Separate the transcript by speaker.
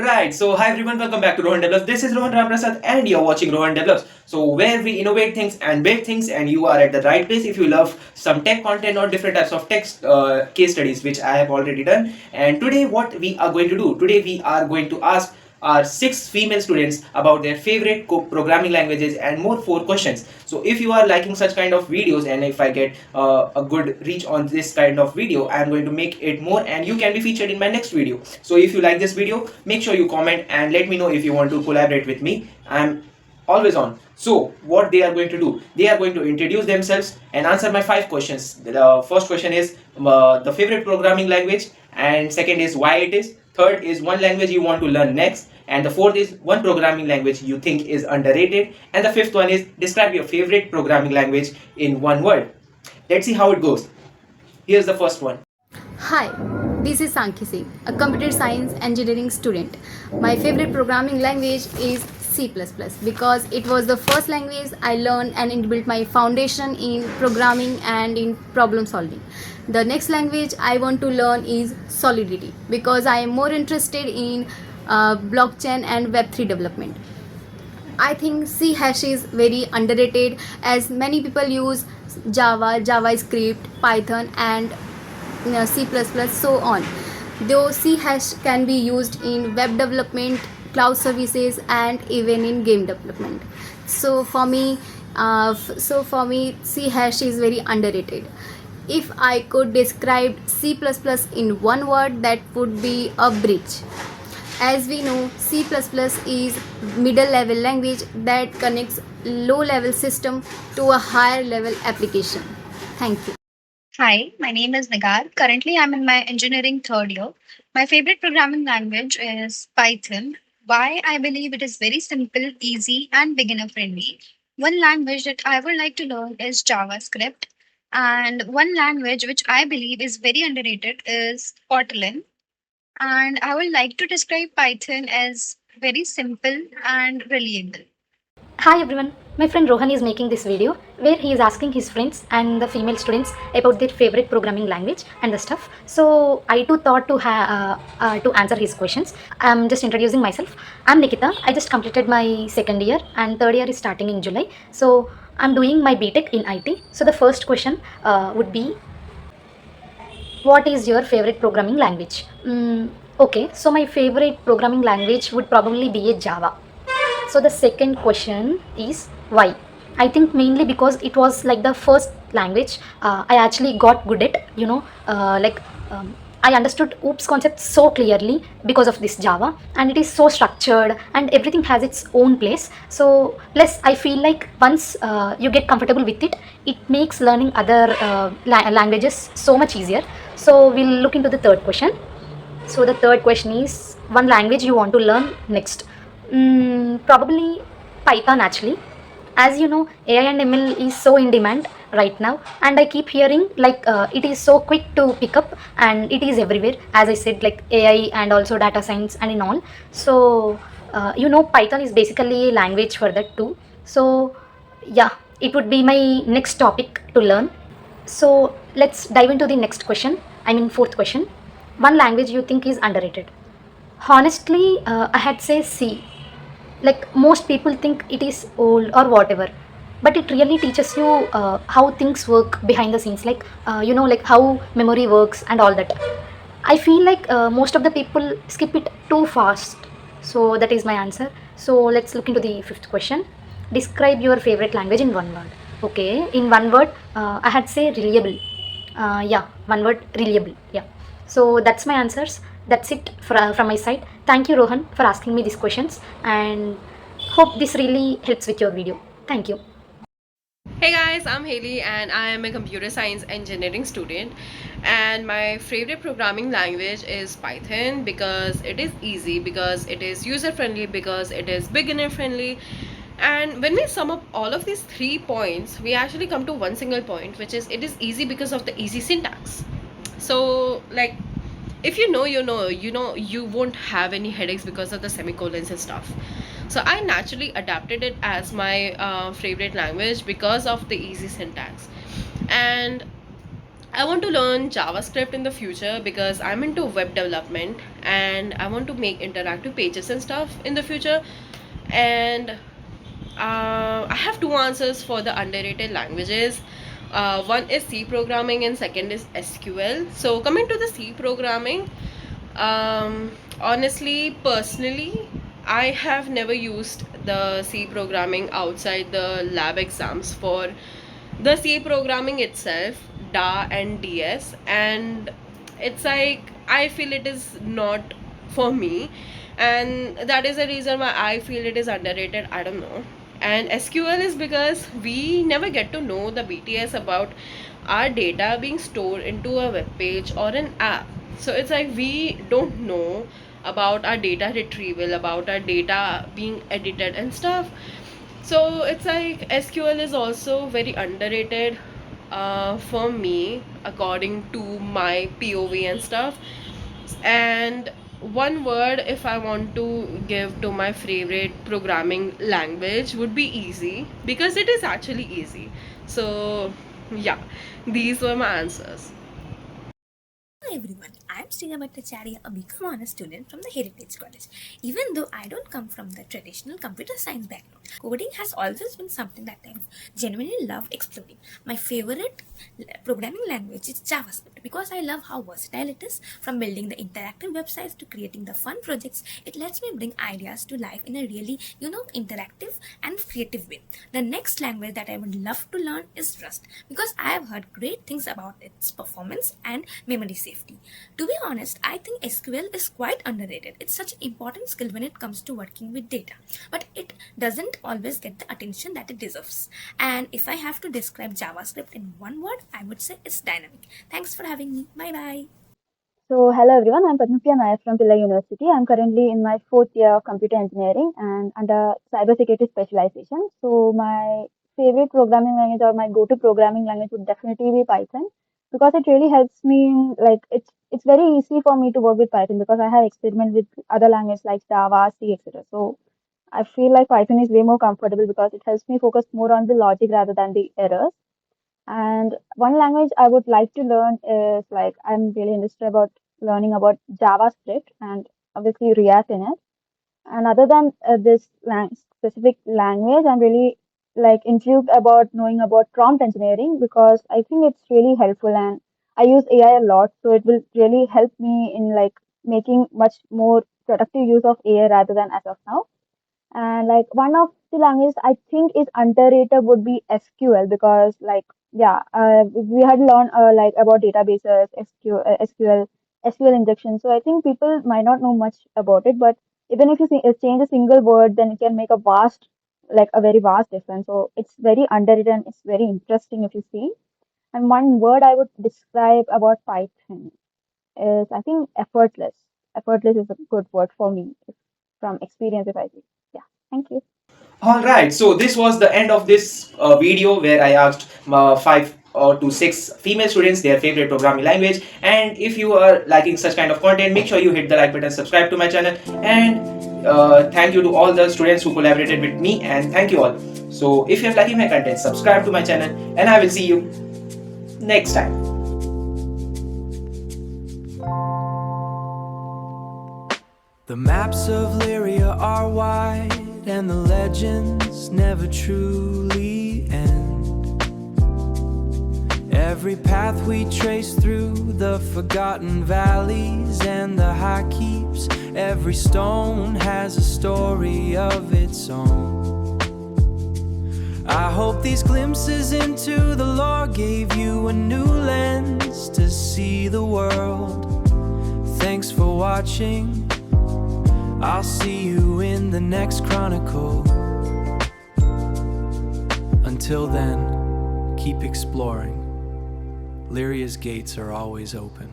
Speaker 1: Alright, so hi everyone, welcome back to Rohan Develops. This is Rohan Ramprasad and you're watching Rohan Develops. So where we innovate things and build things, and you are at the right place if you love some tech content or different types of text case studies, which I have already done. And today what we are going to do, today we are going to ask our 6 female students about their favorite programming languages and more 4 questions. So if you are liking such kind of videos, and if I get a good reach on this kind of video, I am going to make it more and you can be featured in my next video. So if you like this video, make sure you comment and let me know if you want to collaborate with me. I'm always on. So what they are going to do, they are going to introduce themselves and answer my 5 questions. The first question is the favorite programming language, and second is why it is, third is one language you want to learn next, and the fourth is one programming language you think is underrated, and the fifth one is describe your favorite programming language in one word. Let's see how it goes. Here's the first one.
Speaker 2: Hi, this is Sankhi Singh, a computer science engineering student. My favorite programming language is C++ because it was the first language I learned and it built my foundation in programming and in problem solving. The next language I want to learn is Solidity because I am more interested in blockchain and Web3 development. I think C# is very underrated as many people use Java, JavaScript, Python and C++, so on. Though C# can be used in web development, cloud services, and even in game development. So for me, C# is very underrated. If I could describe C++ in one word, that would be a bridge. As we know, C++ is middle level language that connects low level system to a higher level application. Thank you.
Speaker 3: Hi, my name is Nigar. Currently, I'm in my engineering third year. My favorite programming language is Python. Why? I believe it is very simple, easy, and beginner friendly. One language that I would like to learn is JavaScript. And one language which I believe is very underrated is Kotlin. And I would like to describe Python as very simple and reliable.
Speaker 4: Hi everyone, my friend Rohan is making this video where he is asking his friends and the female students about their favorite programming language and the stuff. So I too thought to answer his questions. I'm just introducing myself. I'm Nikita. I just completed my second year and third year is starting in July. So I'm doing my BTech in IT. So the first question would be, what is your favorite programming language? Okay, so my favorite programming language would probably be a Java. So the second question is why? I think mainly because it was like the first language I actually got good at. I understood OOPS concept so clearly because of this Java, and it is so structured and everything has its own place. So plus I feel like once you get comfortable with it, it makes learning other languages so much easier. So we'll look into the third question. So the third question is one language you want to learn next. Probably Python actually. As you know, AI and ML is so in demand right now, and I keep hearing like it is so quick to pick up and it is everywhere. As I said, like AI and also data science and in all. So Python is basically a language for that too. So yeah, it would be my next topic to learn. So let's dive into the next question. I mean, fourth question. One language you think is underrated? Honestly, I had say C. Like most people think it is old or whatever, but it really teaches you how things work behind the scenes, like like how memory works and all that. I feel like most of the people skip it too fast. So that is my answer. So let's look into the fifth question. Describe your favorite language in one word. Okay, in one word, I had say reliable. Yeah, one word, reliable. Yeah. So that's my answers. That's it from my side. Thank you, Rohan, for asking me these questions, and hope this really helps with your video. Thank you.
Speaker 5: Hey guys, I'm Haley and I am a computer science engineering student, and my favorite programming language is Python because it is easy, because it is user friendly, because it is beginner friendly. And when we sum up all of these 3 points, we actually come to one single point, which is it is easy because of the easy syntax. So like, if you won't have any headaches because of the semicolons and stuff. So I naturally adapted it as my favorite language because of the easy syntax. And I want to learn JavaScript in the future because I'm into web development, and I want to make interactive pages and stuff in the future. And I have two answers for the underrated languages. One is C programming and second is SQL. So coming to the C programming, honestly, personally, I have never used the C programming outside the lab exams for the C programming itself, DA and DS, and it's like I feel it is not for me, and that is the reason why I feel it is underrated. I don't know. And SQL is because we never get to know the BTS about our data being stored into a web page or an app. So it's like we don't know about our data retrieval, about our data being edited and stuff. So it's like SQL is also very underrated for me, according to my POV and stuff. And one word, if I want to give to my favorite programming language, would be easy, because it is actually easy. So, yeah, these were my answers.
Speaker 6: Hello everyone, I am Sriya Bhattacharya, a BCom Honors student from the Heritage College. Even though I don't come from the traditional computer science background, coding has always been something that I've genuinely loved exploring. My favorite programming language is JavaScript because I love how versatile it is. From building the interactive websites to creating the fun projects, it lets me bring ideas to life in a really, interactive and creative way. The next language that I would love to learn is Rust because I have heard great things about its performance and memory safety. To be honest, I think SQL is quite underrated. It's such an important skill when it comes to working with data, but it doesn't always get the attention that it deserves. And if I have to describe JavaScript in one word, I would say it's dynamic. Thanks for having me. Bye bye.
Speaker 7: So, hello everyone, I'm Padmapriya Nair from Pillai University. I'm currently in my fourth year of computer engineering and under cybersecurity specialization. So, my favorite programming language or my go-to programming language would definitely be Python because it really helps me in like it's very easy for me to work with Python because I have experimented with other languages like Java, C, etc. So, I feel like Python is way more comfortable because it helps me focus more on the logic rather than the errors. And one language I would like to learn is like I'm really interested about learning about JavaScript and obviously React in it. And other than this specific language, I'm really like intrigued about knowing about prompt engineering because I think it's really helpful and I use AI a lot, so it will really help me in like making much more productive use of AI rather than as of now. And like one of the languages I think is underrated would be SQL because we had learned like about databases, SQL injection. So I think people might not know much about it, but even if you change a single word, then it can make a very vast difference. So it's very underrated and it's very interesting if you see. And one word I would describe about Python is I think effortless. Effortless is a good word for me from experience if I see. Yeah. Thank you.
Speaker 1: All right, so this was the end of this video where I asked 5 to 6 female students their favorite programming language. And if you are liking such kind of content, make sure you hit the like button, subscribe to my channel, and thank you to all the students who collaborated with me, and thank you all. So if you have liking my content, subscribe to my channel, and I will see you next time.
Speaker 8: The maps of Lyria are wide, and the legends never truly end. Every path we trace through the forgotten valleys and the high keeps, every stone has a story of its own. I hope these glimpses into the lore gave you a new lens to see the world. Thanks for watching. I'll see you in the next chronicle. Until then, keep exploring. Lyria's gates are always open.